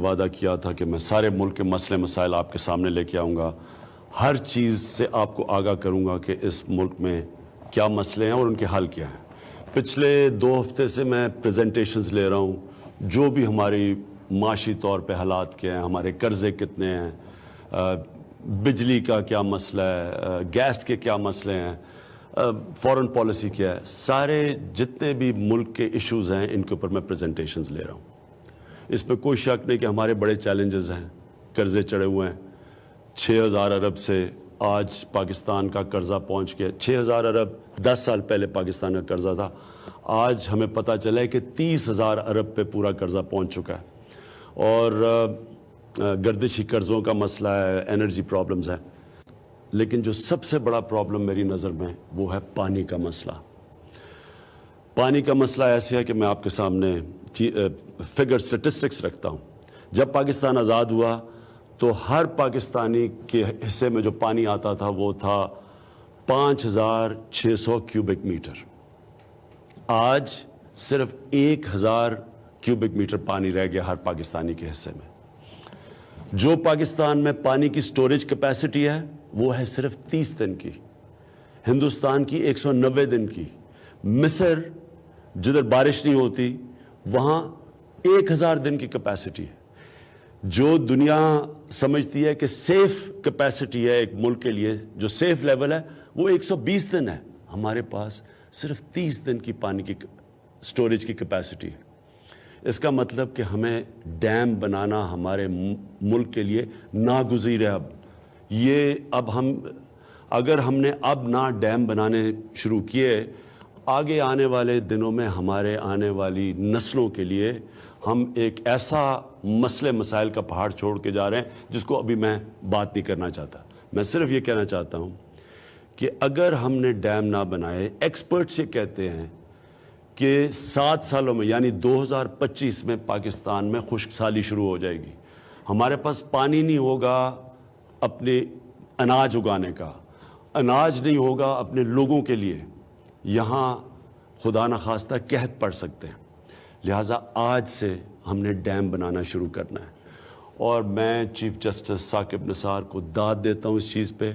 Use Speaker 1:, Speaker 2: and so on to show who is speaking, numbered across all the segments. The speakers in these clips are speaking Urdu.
Speaker 1: وعدہ کیا تھا کہ میں سارے ملک کے مسئلے مسائل آپ کے سامنے لے کے آؤں گا، ہر چیز سے آپ کو آگاہ کروں گا کہ اس ملک میں کیا مسئلے ہیں اور ان کے حل کیا ہیں۔ پچھلے 2 ہفتے سے میں پریزنٹیشنز لے رہا ہوں، جو بھی ہماری معاشی طور پہ حالات کیا ہیں، ہمارے قرضے کتنے ہیں، بجلی کا کیا مسئلہ ہے، گیس کے کیا مسئلے ہیں، فورن پالیسی کیا ہے، سارے جتنے بھی ملک کے ایشوز ہیں ان کے اوپر میں پریزنٹیشنز لے رہا ہوں۔ اس پہ کوئی شک نہیں کہ ہمارے بڑے چیلنجز ہیں، قرضے چڑھے ہوئے ہیں، 6000 ارب سے آج پاکستان کا قرضہ پہنچ گیا، 6000 ارب 10 سال پہلے پاکستان کا قرضہ تھا، آج ہمیں پتہ چلا ہے کہ 30,000 ارب پہ پورا قرضہ پہنچ چکا ہے، اور گردشی قرضوں کا مسئلہ ہے، انرجی پرابلمز ہیں، لیکن جو سب سے بڑا پرابلم میری نظر میں وہ ہے پانی کا مسئلہ۔ پانی کا مسئلہ ایسے ہے کہ میں آپ کے سامنے فگر سٹیٹسٹکس رکھتا ہوں۔ جب پاکستان آزاد ہوا تو ہر پاکستانی کے حصے میں جو پانی آتا تھا وہ تھا 5600 کیوبک میٹر۔ آج صرف 1000 کیوبک میٹر پانی رہ گیا ہر پاکستانی کے حصے میں۔ جو پاکستان میں پانی کی سٹوریج کیپیسٹی ہے وہ ہے صرف 30 دن کی، ہندوستان کی 190 دن کی۔ مصر جدھر بارش نہیں ہوتی وہاں 1000 دن کی کیپیسٹی ہے۔ جو دنیا سمجھتی ہے کہ سیف کیپیسٹی ہے ایک ملک کے لیے، جو سیف لیول ہے وہ 120 دن ہے، ہمارے پاس صرف 30 دن کی پانی کی سٹوریج کی کیپیسٹی ہے۔ اس کا مطلب کہ ہمیں ڈیم بنانا ہمارے ملک کے لیے ناگزیر ہے۔ اب اگر ہم نے اب نہ ڈیم بنانے شروع کیے، آگے آنے والے دنوں میں ہمارے آنے والی نسلوں کے لیے ہم ایک ایسا مسئلے مسائل کا پہاڑ چھوڑ کے جا رہے ہیں جس کو ابھی میں بات نہیں کرنا چاہتا۔ میں صرف یہ کہنا چاہتا ہوں کہ اگر ہم نے ڈیم نہ بنائے، ایکسپرٹس یہ کہتے ہیں کہ 7 سالوں میں یعنی 2025 میں پاکستان میں خشک سالی شروع ہو جائے گی۔ ہمارے پاس پانی نہیں ہوگا اپنے اناج اگانے کا، اناج نہیں ہوگا اپنے لوگوں کے لیے، یہاں خدا نخواستہ قحط پڑ سکتے ہیں۔ لہٰذا آج سے ہم نے ڈیم بنانا شروع کرنا ہے، اور میں چیف جسٹس ثاقب نثار کو داد دیتا ہوں اس چیز پہ۔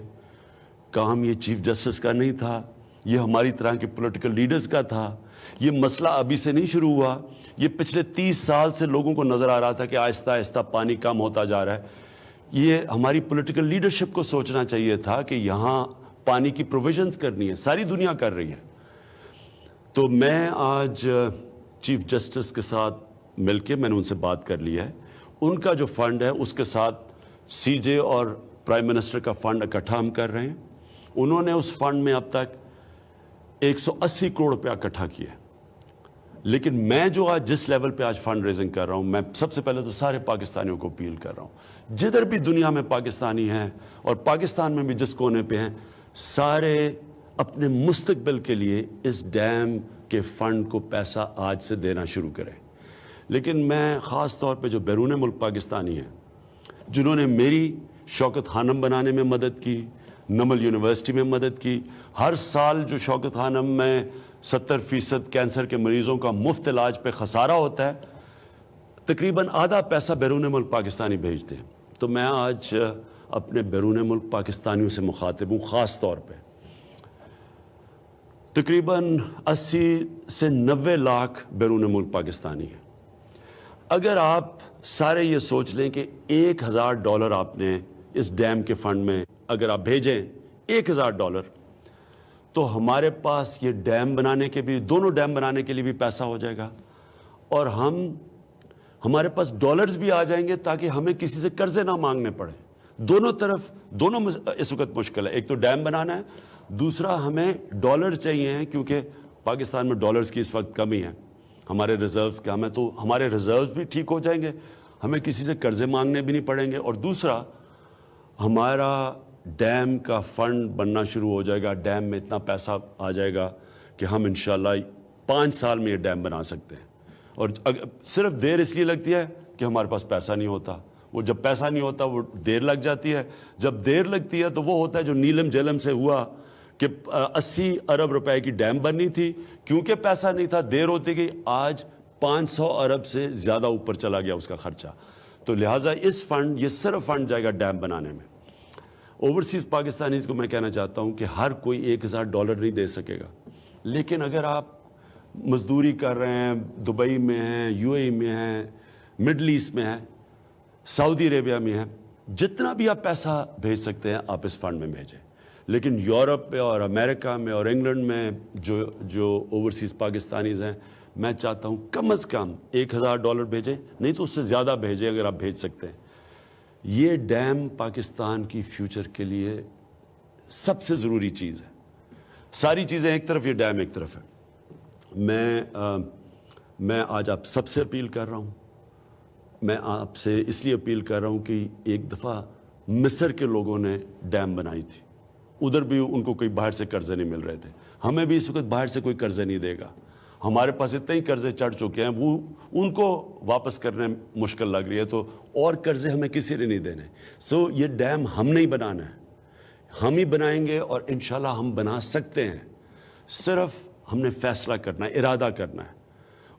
Speaker 1: کام یہ چیف جسٹس کا نہیں تھا، یہ ہماری طرح کے پولیٹیکل لیڈرز کا تھا۔ یہ مسئلہ ابھی سے نہیں شروع ہوا، یہ پچھلے 30 سال سے لوگوں کو نظر آ رہا تھا کہ آہستہ آہستہ پانی کم ہوتا جا رہا ہے۔ یہ ہماری پولیٹیکل لیڈرشپ کو سوچنا چاہیے تھا کہ یہاں پانی کی پروویژنز کرنی ہے، ساری دنیا کر رہی ہے۔ تو میں آج چیف جسٹس کے ساتھ مل کے میں نے ان سے بات کر لی ہے، ان کا جو فنڈ ہے اس کے ساتھ سی جے اور پرائم منسٹر کا فنڈ اکٹھا ہم کر رہے ہیں۔ انہوں نے اس فنڈ میں اب تک 180 کروڑ روپیہ اکٹھا کیا ہے، لیکن میں جو آج جس لیول پہ آج فنڈ ریزنگ کر رہا ہوں، میں سب سے پہلے تو سارے پاکستانیوں کو اپیل کر رہا ہوں، جدھر بھی دنیا میں پاکستانی ہیں اور پاکستان میں بھی جس کونے پہ ہیں، سارے اپنے مستقبل کے لیے اس ڈیم کے فنڈ کو پیسہ آج سے دینا شروع کریں۔ لیکن میں خاص طور پہ جو بیرون ملک پاکستانی ہیں، جنہوں نے میری شوکت خانم بنانے میں مدد کی، نمل یونیورسٹی میں مدد کی، ہر سال جو شوکت خانم میں 70% کینسر کے مریضوں کا مفت علاج پہ خسارہ ہوتا ہے، تقریباً آدھا پیسہ بیرون ملک پاکستانی بھیجتے ہیں۔ تو میں آج اپنے بیرون ملک پاکستانیوں سے مخاطب ہوں، خاص طور پہ تقریباً 80 سے 90 لاکھ بیرون ملک پاکستانی ہیں۔ اگر آپ سارے یہ سوچ لیں کہ $1000 آپ نے اس ڈیم کے فنڈ میں اگر آپ بھیجیں $1000، تو ہمارے پاس یہ ڈیم بنانے کے بھی، دونوں ڈیم بنانے کے لیے بھی پیسہ ہو جائے گا، اور ہمارے پاس ڈالرز بھی آ جائیں گے تاکہ ہمیں کسی سے قرضے نہ مانگنے پڑے۔ دونوں طرف اس وقت مشکل ہے، ایک تو ڈیم بنانا ہے، دوسرا ہمیں ڈالر چاہیے ہیں، کیونکہ پاکستان میں ڈالرز کی اس وقت کمی ہے، ہمارے ریزروز کا، تو ہمارے ریزروز بھی ٹھیک ہو جائیں گے، ہمیں کسی سے قرضے مانگنے بھی نہیں پڑیں گے، اور دوسرا ہمارا ڈیم کا فنڈ بننا شروع ہو جائے گا، ڈیم میں اتنا پیسہ آ جائے گا کہ ہم انشاءاللہ 5 سال میں یہ ڈیم بنا سکتے ہیں۔ اور صرف دیر اس لیے لگتی ہے کہ ہمارے پاس پیسہ نہیں ہوتا، وہ جب پیسہ نہیں ہوتا وہ دیر لگ جاتی ہے، جب دیر لگتی ہے تو وہ ہوتا ہے جو نیلم جیلم سے ہوا کہ 80 ارب روپے کی ڈیم بننی تھی، کیونکہ پیسہ نہیں تھا، دیر ہوتی گئی، آج 500 ارب سے زیادہ اوپر چلا گیا اس کا خرچہ۔ تو لہٰذا اس فنڈ, یہ صرف فنڈ جائے گا ڈیم بنانے میں. اوورسیز پاکستانیز کو میں کہنا چاہتا ہوں کہ ہر کوئی $1,000 نہیں دے سکے گا, لیکن اگر آپ مزدوری کر رہے ہیں, دبئی میں ہیں, UAE میں ہیں, مڈل ایسٹ میں ہیں, سعودی عربیہ میں ہیں, جتنا بھی آپ پیسہ بھیج سکتے ہیں آپ اس فنڈ میں بھیجیں. لیکن یورپ میں اور امریکہ میں اور انگلینڈ میں جو اوورسیز پاکستانیز ہیں, میں چاہتا ہوں کم از کم $1,000 بھیجیں, نہیں تو اس سے زیادہ بھیجیں اگر آپ بھیج سکتے ہیں. یہ ڈیم پاکستان کی فیوچر کے لیے سب سے ضروری چیز ہے. ساری چیزیں ایک طرف, یہ ڈیم ایک طرف ہے. میں آج آپ سب سے اپیل کر رہا ہوں, میں آپ سے اس لیے اپیل کر رہا ہوں کہ ایک دفعہ مصر کے لوگوں نے ڈیم بنائی تھی, ادھر بھی ان کو کوئی باہر سے قرضے نہیں مل رہے تھے. ہمیں بھی اس وقت باہر سے کوئی قرضے نہیں دے گا. ہمارے پاس اتنے ہی قرضے چڑھ چکے ہیں, وہ ان کو واپس کرنے مشکل لگ رہی ہے, تو اور قرضے ہمیں کسی نے نہیں دینے. یہ ڈیم ہم نہیں بنانا ہے, ہم ہی بنائیں گے, اور انشاءاللہ ہم بنا سکتے ہیں. صرف ہم نے فیصلہ کرنا ہے, ارادہ کرنا ہے.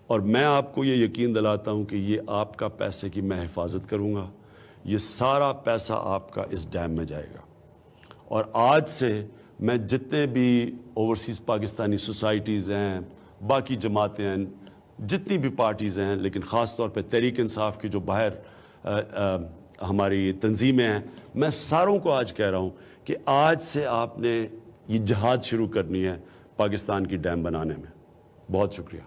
Speaker 1: اور میں آپ کو یہ یقین دلاتا ہوں کہ یہ آپ کا پیسے کی میں حفاظت کروں گا. یہ سارا پیسہ آپ کا اس ڈیم میں جائے گا. اور آج سے میں جتنے بھی اوورسیز پاکستانی سوسائٹیز ہیں, باقی جماعتیں ہیں, جتنی بھی پارٹیز ہیں, لیکن خاص طور پہ تحریک انصاف کی جو باہر ہماری تنظیمیں ہیں, میں ساروں کو آج کہہ رہا ہوں کہ آج سے آپ نے یہ جہاد شروع کرنی ہے پاکستان کی ڈیم بنانے میں. بہت شکریہ.